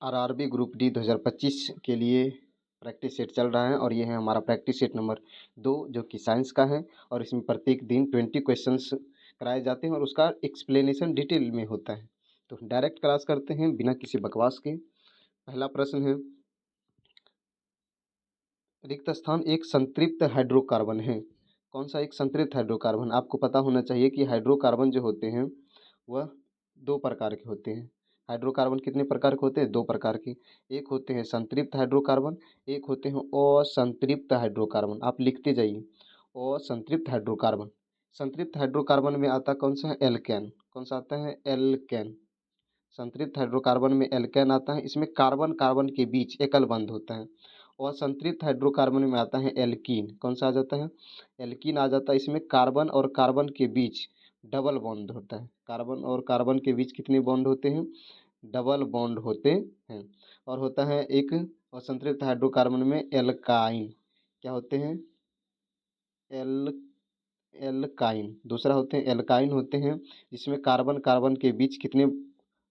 RRB group D 2025 के लिए practice set चल रहा है और ये है हमारा प्रैक्टिस सेट नंबर 2 जो कि साइंस का है। और इसमें प्रत्येक दिन 20 क्वेश्चंस कराए जाते हैं और उसका एक्सप्लेनेशन डिटेल में होता है। तो डायरेक्ट क्लास करते हैं बिना किसी बकवास के। पहला प्रश्न है, रिक्त स्थान एक संतृप्त हाइड्रोकार्बन है। कौन सा एक संतृप्त हाइड्रोकार्बन? आपको पता होना चाहिए कि हाइड्रोकार्बन जो होते हैं वह दो प्रकार के होते हैं। हाइड्रोकार्बन कितने प्रकार के होते हैं? दो प्रकार के। एक होते हैं संतृप्त हाइड्रोकार्बन, एक होते हैं असंतृप्त हाइड्रोकार्बन। आप लिखते जाइए, असंतृप्त हाइड्रोकार्बन। संतृप्त हाइड्रोकार्बन में आता कौन सा है? एल्केन। कौन सा आता है? एल्केन। संतृप्त हाइड्रोकार्बन में एल्केन आता है, इसमें कार्बन कार्बन के बीच एकल बंध होता है। और संतृप्त हाइड्रोकार्बन में आता है एल्कीन। कौन सा आ जाता है? एल्कीन आ जाता है, इसमें कार्बन और कार्बन के बीच डबल बॉन्ड होता है। कार्बन और कार्बन के बीच कितने बॉन्ड होते हैं? डबल बॉन्ड होते हैं। और होता है एक और संतृप्त हाइड्रोकार्बन में एल्काइन। क्या होते हैं? L alkyne. दूसरा होते हैं एल्काइन होते हैं, जिसमें कार्बन कार्बन के बीच कितने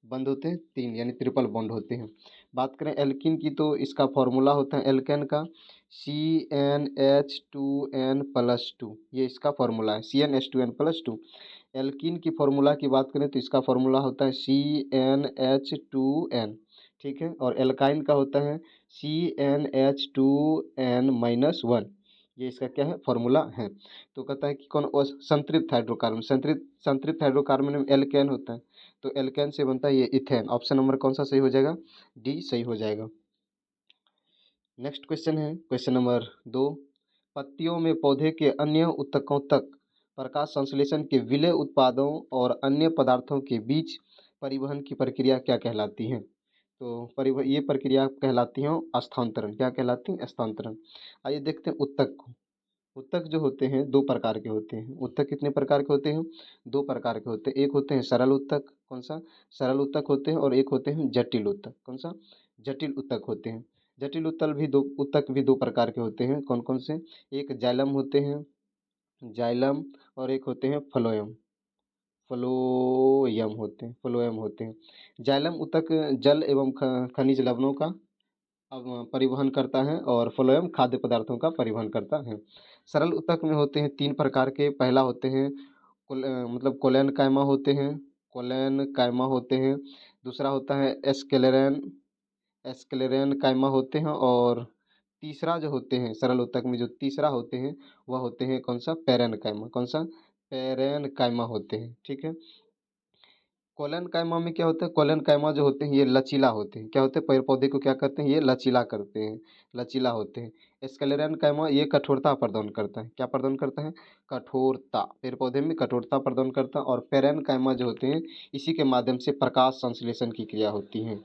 बंद होते हैं? 3, यानी ट्रिपल बॉन्ड होते हैं। बात करें एल्कीन की तो इसका फॉर्मूला होता है एल्केन का CnH2n+2। ये इसका फॉर्मूला है CnH2n+2। एल्कीन की फॉर्मूला की बात करें तो इसका फॉर्मूला होता है CnH2n। ठीक है, और एल्काइन का होता है CnH2n-1। ये इसका क्या है? फॉर्मूला है। तो कहता है कि कौन? संतृप्त हाइड्रोकार्बन। संतृप्त हाइड्रोकार्बन में एल्केन होता है, तो एल्केन से बनता है ये इथेन। ऑप्शन नंबर कौन सा सही हो जाएगा? डी सही हो जाएगा। नेक्स्ट क्वेश्चन है क्वेश्चन नंबर 2। पत्तियों में पौधे के अन्य ऊतकों तक प्रकाश संश्लेषण के विलेय उत्पादों और अन्य पदार्थों के बीच परिवहन की प्रक्रिया क्या कहलाती है? तो ये प्रक्रिया कहलाती है स्थानांतरण। क्या कहलाती है? स्थानांतरण। आइए देखते हैं ऊतक को। ऊतक जो होते हैं दो प्रकार के होते हैं। ऊतक कितने प्रकार के होते हैं? दो प्रकार के होते हैं। एक होते हैं सरल ऊतक। कौन सा? सरल ऊतक होते हैं। और एक होते हैं जटिल ऊतक। कौन सा? जटिल ऊतक होते हैं। जटिल ऊतक भी दो प्रकार के होते हैं। कौन कौन से? एक जाइलम होते हैं, जाइलम, और एक होते हैं फ्लोएम। फ्लोएम होते हैं। जाइलम ऊतक जल एवं खनिज लवणों का अब परिवहन करता है और फ्लोएम खाद्य पदार्थों का परिवहन करता है। सरल ऊतक में होते हैं तीन प्रकार के। पहला होते हैं मतलब कोलेन कायमा होते हैं। कोलेन कायमा होते हैं। दूसरा होता है एस्केलेरन एस्केलेरन कायमा होते हैं। और तीसरा जो होते हैं सरल ऊतक में जो तीसरा होते हैं वह होते हैं कौन सा? पेरेन कायमा। कौन सा? पेरेन कायमा होते हैं। ठीक है। कोलन कायमा में क्या होता है? कोलन कायमा जो होते हैं ये लचीला होते हैं। क्या होते हैं? पेड़ पौधे को क्या करते हैं? ये लचीला करते हैं, लचीला होते हैं। स्क्लेरन कायमा ये कठोरता प्रदान करता है। क्या प्रदान करता है? कठोरता। पेड़ पौधे में कठोरता प्रदान करता है। और पेरेन कायमा जो होते हैं इसी के माध्यम से प्रकाश संश्लेषण की क्रिया होती है।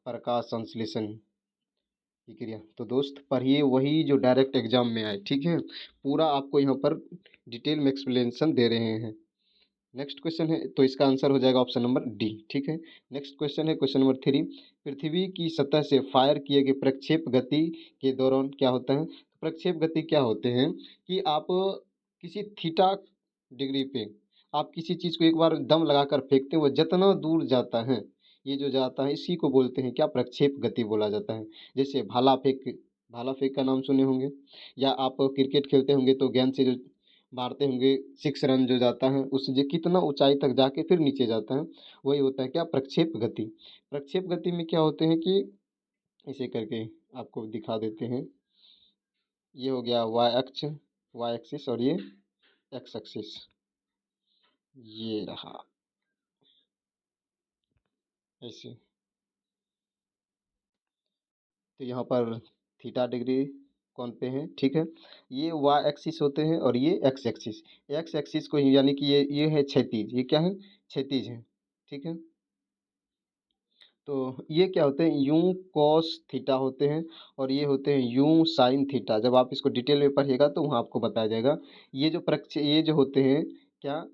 प्रकाश संश्लेषण की क्रिया। तो दोस्त पढ़िए वही जो डायरेक्ट एग्जाम में आए। ठीक है, पूरा आपको यहाँ पर डिटेल में एक्सप्लेनेशन दे रहे हैं। नेक्स्ट क्वेश्चन है तो इसका आंसर हो जाएगा ऑप्शन नंबर डी। ठीक है। नेक्स्ट क्वेश्चन है क्वेश्चन नंबर 3। पृथ्वी की सतह से फायर किए गए प्रक्षेप गति के दौरान क्या होता है? प्रक्षेप गति क्या होते हैं कि आप किसी थीटा डिग्री पे आप किसी चीज़ को एक बार दम लगाकर फेंकते हैं, वो जितना दूर जाता है, ये जो जाता है इसी को बोलते हैं क्या? प्रक्षेप गति बोला जाता है। जैसे भाला फेंक का नाम सुने होंगे, या आप क्रिकेट खेलते होंगे तो गेंद से जो मारते होंगे 6 रन जो जाता है उससे जो कितना ऊंचाई तक जाके फिर नीचे जाता है, वही होता है क्या? प्रक्षेप गति। प्रक्षेप गति में क्या होते हैं कि इसे करके आपको दिखा देते हैं। ये हो गया वाई एक्सिस, और ये एक्स एक्सिस, ये रहा ऐसे। तो यहाँ पर थीटा डिग्री कौन पे है? ठीक है। ये वाई एक्सिस होते हैं और ये एक्स एक्सिस। एक्स एक्सिस को ही यानी कि ये है क्षैतिज। ये क्या है? क्षैतिज है। ठीक है। तो ये क्या होते हैं? यूं कॉस थीटा होते हैं और ये होते हैं यूं साइन थीटा। जब आप इसको डिटेल में पढ़िएगा तो वहाँ आपको बताया जाएगा। ये जो होते हैं क्या?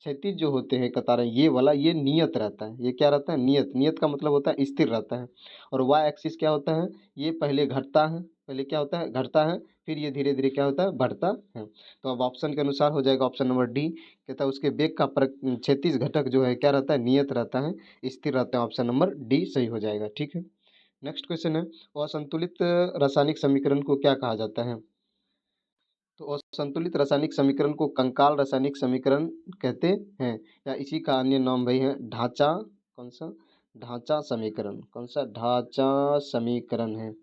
क्षैतिज जो होते हैं कतारें, ये वाला ये नियत रहता है। ये क्या रहता है? नियत। नियत का मतलब होता है स्थिर रहता है। और वाई एक्सिस क्या होता है? ये पहले घटता है। पहले क्या होता है? घटता है, फिर ये धीरे धीरे क्या होता है? बढ़ता है। तो अब ऑप्शन के अनुसार हो जाएगा ऑप्शन नंबर डी। कहता है उसके वेग का क्षैतिज घटक जो है क्या रहता है? नियत रहता है, स्थिर रहता है। ऑप्शन नंबर डी सही हो जाएगा। ठीक है। नेक्स्ट क्वेश्चन है, असंतुलित रासायनिक समीकरण को क्या कहा जाता है? तो असंतुलित रासायनिक समीकरण को कंकाल रासायनिक समीकरण कहते हैं, या इसी का अन्य नाम वही है ढांचा, कौन सा, ढांचा समीकरण, कौन सा, ढांचा समीकरण है।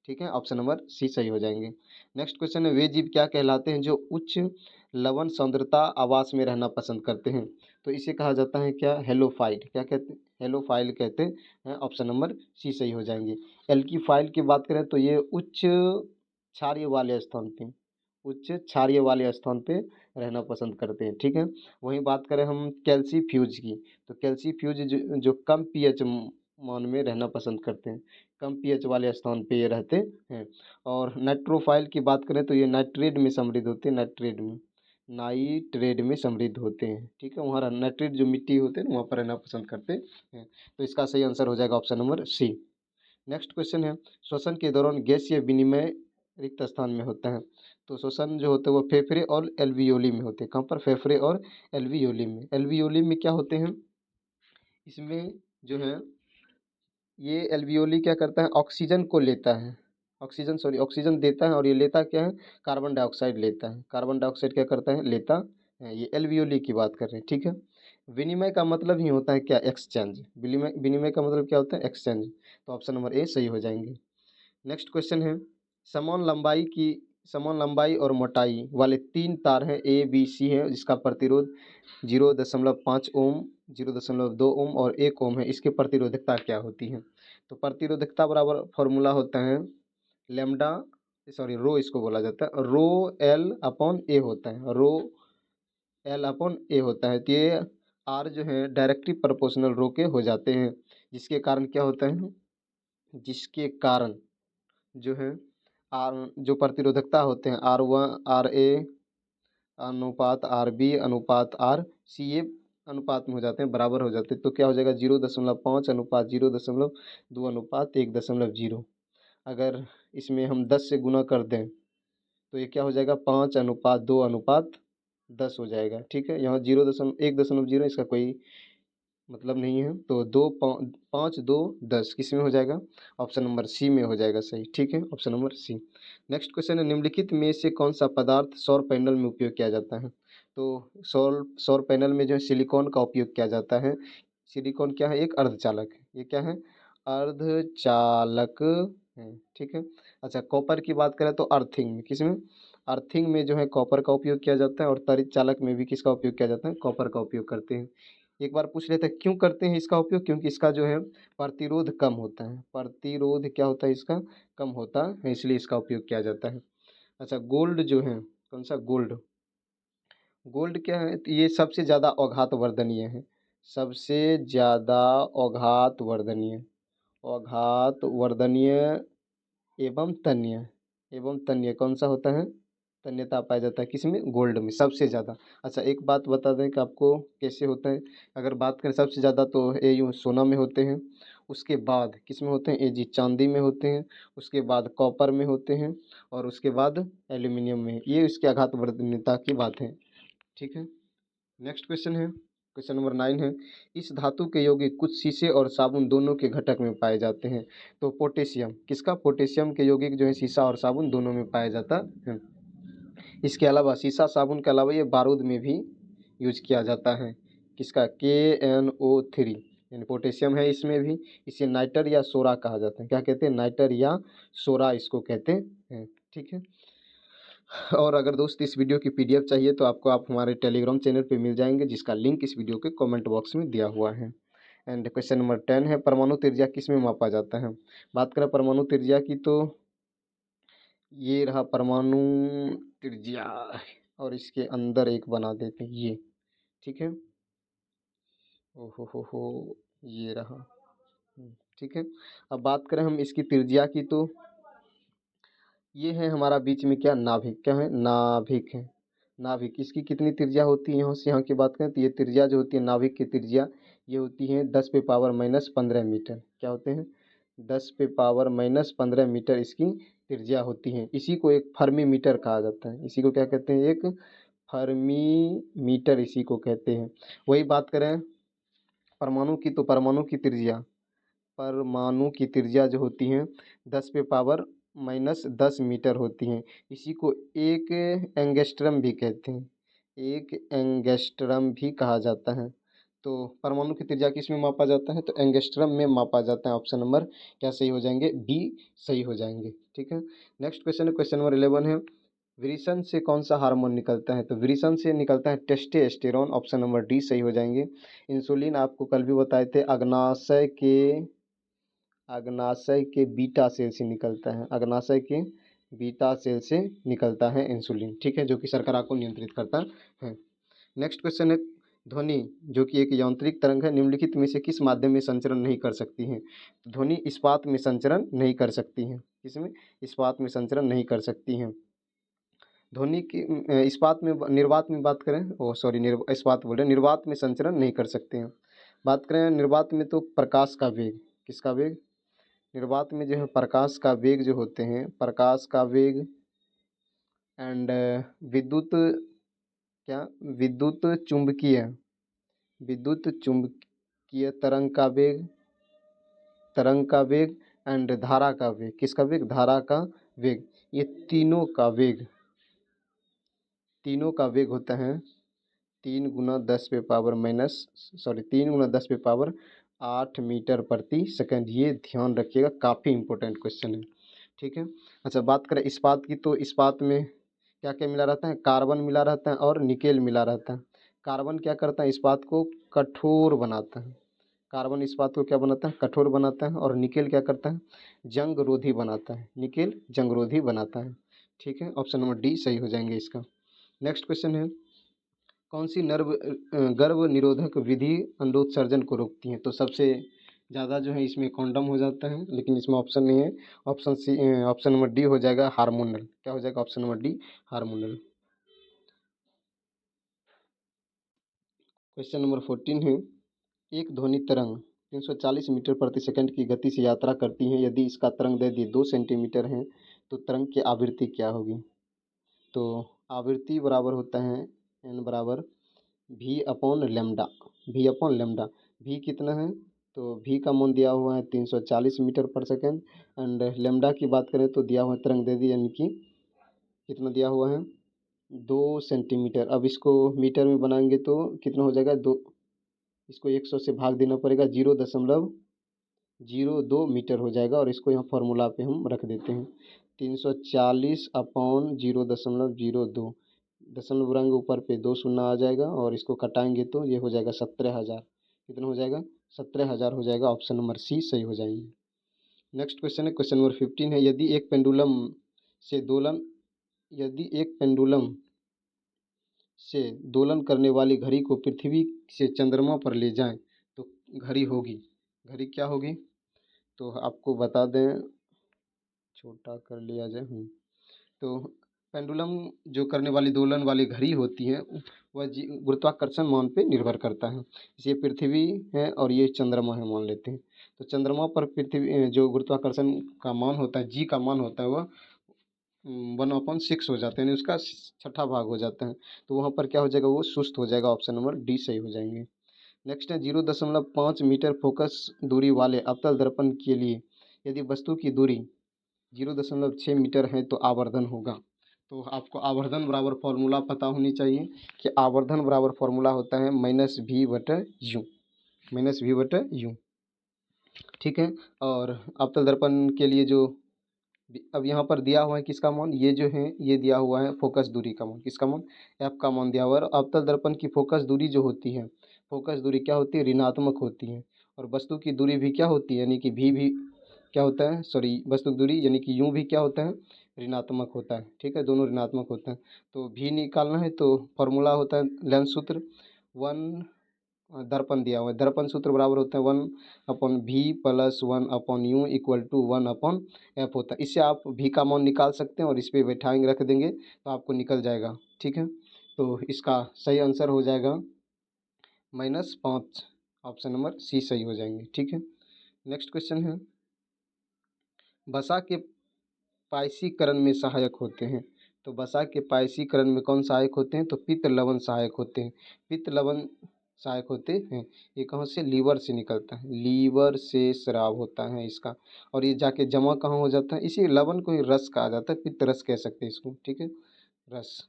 ठीक है, ऑप्शन नंबर सी सही हो जाएंगे। नेक्स्ट क्वेश्चन है, वे जीव क्या कहलाते हैं जो उच्च लवण सांद्रता आवास में रहना पसंद करते हैं? तो इसे कहा जाता है क्या, हेलोफाइल, क्या कहते हैं, हेलोफाइल कहते हैं। ऑप्शन नंबर सी सही हो जाएंगे। एल्कीफाइल की बात करें तो ये उच्च क्षारीय वाले स्थान पे, उच्च क्षारीय वाले स्थान पे रहना पसंद करते हैं। ठीक है, वहीं बात करें हम कैल्सीफ्यूज की, तो कैल्सीफ्यूज जो कम पीएच मान में रहना पसंद करते हैं, कम पीएच वाले स्थान पे ये रहते हैं। और नाइट्रोफाइल की बात करें तो ये नाइट्रेट में समृद्ध होते हैं, नाइट्रेट में समृद्ध होते हैं। ठीक है, वहाँ नाइट्रेट जो मिट्टी होते हैं वहाँ पर रहना पसंद करते हैं। तो इसका सही आंसर हो जाएगा option number C. Next question है, श्वसन के दौरान गैसीय विनिमय रिक्त स्थान में होता है? तो श्वसन जो होते हैं वो फेफड़े और एल्वियोली में होते हैं। कहाँ पर, फेफड़े और एल्वियोली में। एल्वियोली में क्या होते हैं, इसमें जो है ये एल्वियोली क्या करता है, ऑक्सीजन को लेता है, ऑक्सीजन देता है, और ये लेता क्या है, कार्बन डाइऑक्साइड लेता है। कार्बन डाइऑक्साइड क्या करता है, लेता है। ये एल्वियोली की बात कर रहे हैं। ठीक है, विनिमय का मतलब ही होता है क्या, एक्सचेंज। विनिमय विनिमय का मतलब क्या होता है, एक्सचेंज। तो ऑप्शन नंबर ए सही हो जाएंगे। नेक्स्ट क्वेश्चन है, समान लंबाई की, समान लंबाई और मोटाई वाले तीन तार हैं ए बी सी हैं, जिसका प्रतिरोध 0.5 ओम, 0.2 ओम और 1 ओम है। इसकी प्रतिरोधकता क्या होती है? तो प्रतिरोधकता बराबर फॉर्मूला होता है लेमडा, सॉरी रो इसको बोला जाता है, रो एल अपॉन ए होता है, रो एल अपॉन ए होता है। तो ये आर जो है डायरेक्टली प्रोपोर्शनल रो के हो जाते हैं, जिसके कारण क्या होता है, जिसके कारण जो है आर जो प्रतिरोधकता होते हैं आर ए अनुपात आर बी अनुपात आर सी, ये अनुपात में हो जाते हैं, बराबर हो जाते हैं। तो क्या हो जाएगा, 0.5 अनुपात 0.2 अनुपात 1.0। अगर इसमें हम 10 से गुना कर दें तो ये क्या हो जाएगा, 5:2:10 हो जाएगा। ठीक है, यहाँ 1.0 इसका कोई मतलब नहीं है। तो 5:2:10 किस में हो जाएगा, ऑप्शन नंबर सी में हो जाएगा सही। ठीक है, option number C. Next question है, निम्नलिखित में से कौन सा पदार्थ सौर पैनल में उपयोग किया जाता है? तो सौर सौर पैनल में जो है सिलिकॉन का उपयोग किया जाता है। सिलिकॉन क्या है, एक अर्धचालक है। ये क्या है, अर्धचालक है। ठीक है, अच्छा कॉपर की बात करें तो अर्थिंग में, किसमें, अर्थिंग में जो है कॉपर का उपयोग किया जाता है, और तड़ित चालक में भी किसका उपयोग किया जाता है, कॉपर का उपयोग करते हैं। एक बार पूछ लेते हैं क्यों करते हैं इसका उपयोग, क्योंकि इसका जो है प्रतिरोध कम होता है, प्रतिरोध क्या होता है इसका, कम होता है, इसलिए इसका उपयोग किया जाता है। अच्छा गोल्ड जो है, कौन सा, गोल्ड, गोल्ड क्या है, तो ये सबसे ज़्यादा औघात वर्धनीय है, सबसे ज़्यादा औघात वर्धनीय, औघात वर्धनीय एवं तन्य, एवं तन्य कौन सा होता है, तन्यता पाया जाता है किसमें, गोल्ड में सबसे ज़्यादा। अच्छा एक बात बता दें कि आपको कैसे होता है, अगर बात करें सबसे ज़्यादा तो ए यूँ सोना में होते हैं, उसके बाद किस में होते हैं, ए जी चांदी में होते हैं, उसके बाद कॉपर में होते हैं, और उसके बाद एल्यूमिनियम में। ये इसके आघात वर्धनीयता की बात है। ठीक है, नेक्स्ट क्वेश्चन है, क्वेश्चन नंबर 9 है, इस धातु के यौगिक कुछ शीशे और साबुन दोनों के घटक में पाए जाते हैं? तो पोटेशियम, किसका, पोटेशियम के यौगिक जो है शीशा और साबुन दोनों में पाया जाता है। इसके अलावा शीशा साबुन के अलावा ये बारूद में भी यूज किया जाता है, किसका, KNO3, यानी पोटेशियम है इसमें भी। इसे नाइटर या सोरा कहा जाता है, क्या कहते हैं, नाइटर या सोरा इसको कहते हैं। ठीक है, और अगर दोस्त इस वीडियो की PDF चाहिए तो आपको आप हमारे टेलीग्राम चैनल पे मिल जाएंगे, जिसका लिंक इस वीडियो के कमेंट बॉक्स में दिया हुआ है। एंड क्वेश्चन नंबर 10 है, परमाणु त्रिज्या किस में मापा जाता है? बात करें परमाणु त्रिज्या की तो ये रहा परमाणु त्रिज्या, और इसके अंदर एक बना देते हैं ये। ठीक है, हो ये रहा। ठीक है, अब बात करें हम इसकी त्रिज्या की तो ये है हमारा बीच में क्या, नाभिक, क्या है, नाभिक है। नाभिक इसकी कितनी त्रिज्या होती है, यहाँ से यहाँ की बात करें तो ये त्रिज्या जो होती है नाभिक की त्रिज्या, ये होती है 10⁻⁻15 मीटर। क्या होते हैं, 10⁻⁻15 मीटर इसकी त्रिज्या होती है। इसी को एक फर्मी मीटर कहा जाता है, इसी को क्या कहते हैं, एक फर्मी मीटर इसी को कहते हैं। वही बात करें परमाणु की तो परमाणु की त्रिज्या परमाणु की त्रिज्या जो होती है 10⁻⁻10 मीटर होती हैं। इसी को एक एंगस्ट्रम भी कहते हैं, एक एंगस्ट्रम भी कहा जाता है। तो परमाणु की त्रिज्या किस में मापा जाता है, तो एंगस्ट्रम में मापा जाता है। ऑप्शन नंबर क्या सही हो जाएंगे, बी सही हो जाएंगे। ठीक है, नेक्स्ट क्वेश्चन है, क्वेश्चन नंबर 11 है, विरिसन से कौन सा हार्मोन निकलता है, तो विरिसन से निकलता है टेस्टोस्टेरोन। ऑप्शन नंबर डी सही हो जाएंगे। इंसुलिन आपको कल भी बताए थे, अग्नाशय के बीटा सेल से निकलता है, अग्नाशय के बीटा सेल से निकलता है इंसुलिन। ठीक है, जो कि शर्करा को नियंत्रित करता है। नेक्स्ट क्वेश्चन है, ध्वनि जो कि एक यांत्रिक तरंग है, निम्नलिखित में से किस माध्यम में संचरण नहीं कर सकती है, ध्वनि इस्पात में संचरण नहीं कर सकती है। किसमें, इस्पात में संचरण नहीं कर सकती हैं। ध्वनि की इस्पात में, निर्वात में बात करें, ओ सॉरी इस्पात बोल रहे हैं, निर्वात में संचरण नहीं कर सकते हैं। बात करें निर्वात में तो प्रकाश का वेग, किसका वेग, निर्वात में जो है प्रकाश का वेग जो होते हैं, प्रकाश का वेग एंड विद्युत, क्या, विद्युत चुंबकीय, विद्युत चुंबकीय तरंग का वेग एंड धारा का वेग, किसका वेग, धारा का वेग, ये तीनों का वेग होता है 3 × 10⁻⁻8 मीटर प्रति सेकंड। ये ध्यान रखिएगा, काफ़ी इंपॉर्टेंट क्वेश्चन है। ठीक है, अच्छा बात करें इस्पात की, तो इस्पात में क्या क्या मिला रहता है, कार्बन मिला रहता है और निकेल मिला रहता है। कार्बन क्या करता है, इस्पात को कठोर बनाता है, कार्बन इस्पात को क्या बनाता है, कठोर बनाता है। और निकेल क्या करता है, जंगरोधी बनाता है, निकेल जंगरोधी बनाता है। ठीक है, ऑप्शन नंबर डी सही हो जाएंगे इसका। नेक्स्ट क्वेश्चन है, कौन सी गर्भ निरोधक विधि अंडोत्सर्जन को रोकती है, तो सबसे ज़्यादा जो है इसमें कॉन्डम हो जाता है, लेकिन इसमें ऑप्शन नहीं है। Option C, option number D हो जाएगा हार्मोनल। क्या हो जाएगा, option number D hormonal. Question number 14 है, एक ध्वनि तरंग 340 मीटर प्रति सेकंड की गति से यात्रा करती है, यदि इसका तरंग दैर्ध्य 2 सेंटीमीटर है तो तरंग की आवृत्ति क्या होगी, तो आवृत्ति बराबर होता है एन बराबर v/λ, v/λ। v कितना है, तो v का मान दिया हुआ है 340 मीटर पर सेकंड एंड लेमडा की बात करें तो दिया हुआ है तरंग दैर्ध्य, यानी कि कितना दिया हुआ है 2 सेंटीमीटर। अब इसको मीटर में बनाएंगे तो कितना हो जाएगा, दो, इसको 100 से भाग देना पड़ेगा, 0.02 मीटर हो जाएगा। और इसको यहाँ फार्मूला पे हम रख देते हैं 340/0.02, दशमलव गुणांक ऊपर पे 2 शून्य आ जाएगा और इसको कटाएंगे तो ये हो जाएगा 17,000। कितना हो जाएगा, 17,000 हो जाएगा। ऑप्शन नंबर सी सही हो जाएंगे। नेक्स्ट क्वेश्चन है, क्वेश्चन नंबर 15 है, से दोलन यदि एक पेंडुलम से दोलन करने वाली घड़ी को पृथ्वी से चंद्रमा पर ले जाएं तो घड़ी क्या होगी, तो आपको बता दें, छोटा कर लिया जाए। तो पेंडुलम जो करने वाली दोलन वाली घड़ी होती है वह गुरुत्वाकर्षण मान पे निर्भर करता है। ये पृथ्वी है और ये चंद्रमा है मान लेते हैं, तो चंद्रमा पर पृथ्वी जो गुरुत्वाकर्षण का मान होता है, जी का मान होता है, वह 1/6 हो जाता है, यानी उसका छठा भाग हो जाता है। तो वहाँ पर क्या हो जाएगा, वो सुस्त हो जाएगा। ऑप्शन नंबर डी सही हो जाएंगे। नेक्स्ट है, 0.5 मीटर फोकस दूरी वाले अवतल दर्पण के लिए यदि वस्तु की दूरी 0.6 मीटर है तो आवर्धन होगा। तो आपको आवर्धन बराबर फॉर्मूला पता होनी चाहिए कि आवर्धन बराबर फॉर्मूला होता है -v/u। ठीक है, और अवतल दर्पण के लिए जो अब यहाँ पर दिया हुआ है किसका मान, ये जो है ये दिया हुआ है फोकस दूरी का मान, किसका मान, एफ का मान दिया हुआ है। और अवतल दर्पण की फोकस दूरी जो होती है, फोकस दूरी क्या होती है, ऋणात्मक होती है। और वस्तु की दूरी भी क्या होती है, यानी कि भी क्या होता है, सॉरी वस्तु की दूरी यानी कि यूं भी क्या होता है, ऋणात्मक होता है। ठीक है, दोनों ऋणात्मक होते हैं। तो भी निकालना है तो फॉर्मूला होता है लेंस सूत्र, वन दर्पण दिया हुआ है, दर्पण सूत्र बराबर होता है 1/v+1/u = 1/f होता है। इससे आप v का मान निकाल सकते हैं और इस पर बैठाएंगे रख देंगे तो आपको निकल जाएगा। ठीक है, तो इसका सही आंसर हो जाएगा -5। ऑप्शन नंबर सी सही हो जाएंगे। ठीक है, नेक्स्ट क्वेश्चन है, वसा के पायसीकरण में सहायक होते हैं, तो वसा के पायसीकरण में कौन सहायक होते हैं, तो पित्त लवण सहायक होते हैं। पित्त लवण सहायक होते हैं। ये कहाँ से? लीवर से निकलता है, लीवर से स्राव होता है इसका। और ये जाके जमा कहाँ हो जाता है? इसी लवण को ही रस कहा जाता है, पित्त रस कह सकते हैं इसको, ठीक है, रस।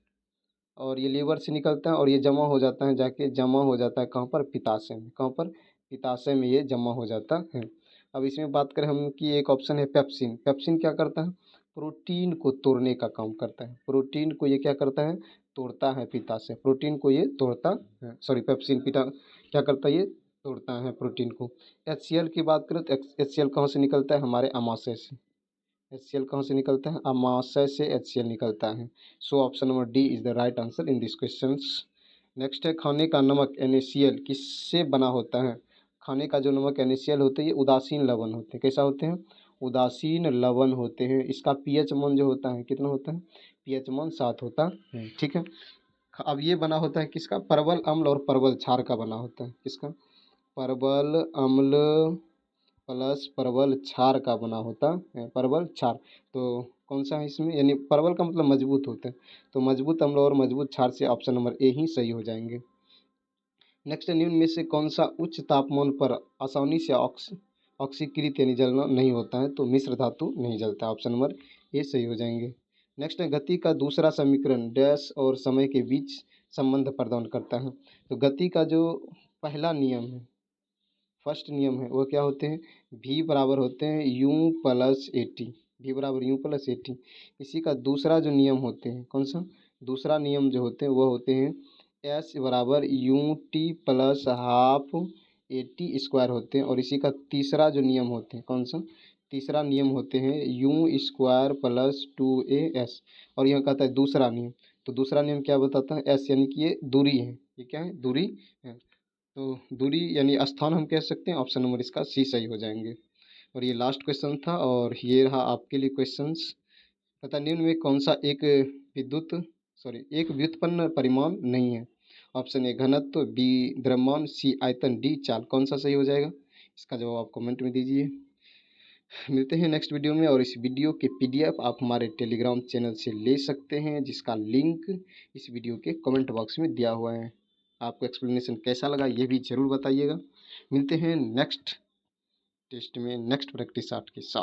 और ये लीवर से निकलता है और ये जमा हो जाता है, जाके जमा हो जाता है कहाँ पर? पित्ताशय में। कहाँ पर? पित्ताशय में ये जमा हो जाता है। अब इसमें बात करें हम कि एक ऑप्शन है पेप्सिन। पेप्सिन क्या करता है? प्रोटीन को तोड़ने का काम करता है। प्रोटीन को ये क्या करता है? तोड़ता है पित्ताशय। प्रोटीन को ये तोड़ता है, सॉरी, पेप्सिन पिता क्या करता है? ये तोड़ता है प्रोटीन को। HCl की बात करें तो HCl कहाँ से निकलता है? हमारे अमाशय से। HCl कहाँ से निकलता है? अमाशय से HCl निकलता है। So option number D is the right answer in this questions. Next है खाने का नमक NaCl किससे बना होता है? खाने का जो नमक NaCl होते हैं ये उदासीन लवण होते हैं। कैसा होते हैं? उदासीन लवण होते हैं। इसका pH मान जो होता है कितना होता है? pH मान 7 होता है, ठीक है। अब ये बना होता है किसका? परवल अम्ल और परवल क्षार का बना होता है। किसका? परवल अम्ल प्लस परवल क्षार का बना होता है, परवल क्षार। तो कौन सा है इसमें? यानी परवल का मतलब मजबूत होता है, तो मजबूत अम्ल और मजबूत क्षार से ऑप्शन नंबर ए ही सही हो जाएंगे। नेक्स्ट, निम्न में से कौन सा उच्च तापमान पर आसानी से ऑक्सीकृत यानी जलना नहीं होता है? तो मिश्र धातु नहीं जलता। ऑप्शन नंबर ए सही हो जाएंगे। नेक्स्ट है गति का दूसरा समीकरण डैश और समय के बीच संबंध प्रदान करता है। तो गति का जो पहला नियम है, फर्स्ट नियम है, वो क्या होते हैं? V बराबर होते हैं U plus A T. V बराबर U प्लस ए टी। इसी का दूसरा जो नियम होते हैं, कौन सा? दूसरा नियम जो होते हैं वो होते हैं S बराबर UT प्लस हाफ AT² होते हैं। और इसी का तीसरा जो नियम होते हैं, कौन सा? तीसरा नियम होते हैं U² प्लस 2AS। और यह कहता है दूसरा नियम। तो दूसरा नियम क्या बताता है? S यानी कि ये दूरी है। ये क्या है? दूरी है। तो दूरी यानी स्थान हम कह सकते हैं। ऑप्शन नंबर इसका सी सही हो जाएंगे। और ये लास्ट क्वेश्चन था और ये रहा आपके लिए क्वेश्चंस। तथा निम्न में कौन सा एक व्युत्पन्न परिमाण नहीं है? ऑप्शन ए घनत्व, बी द्रव्यमान, सी आयतन, डी चाल। कौन सा सही हो जाएगा? इसका जवाब आप कमेंट में दीजिए। मिलते हैं नेक्स्ट वीडियो में। और इस वीडियो के PDF आप हमारे टेलीग्राम चैनल से ले सकते हैं, जिसका लिंक इस वीडियो के कमेंट बॉक्स में दिया हुआ है। आपको एक्सप्लेनेशन कैसा लगा ये भी ज़रूर बताइएगा। मिलते हैं नेक्स्ट टेस्ट में नेक्स्ट प्रैक्टिस आर्ट के साथ।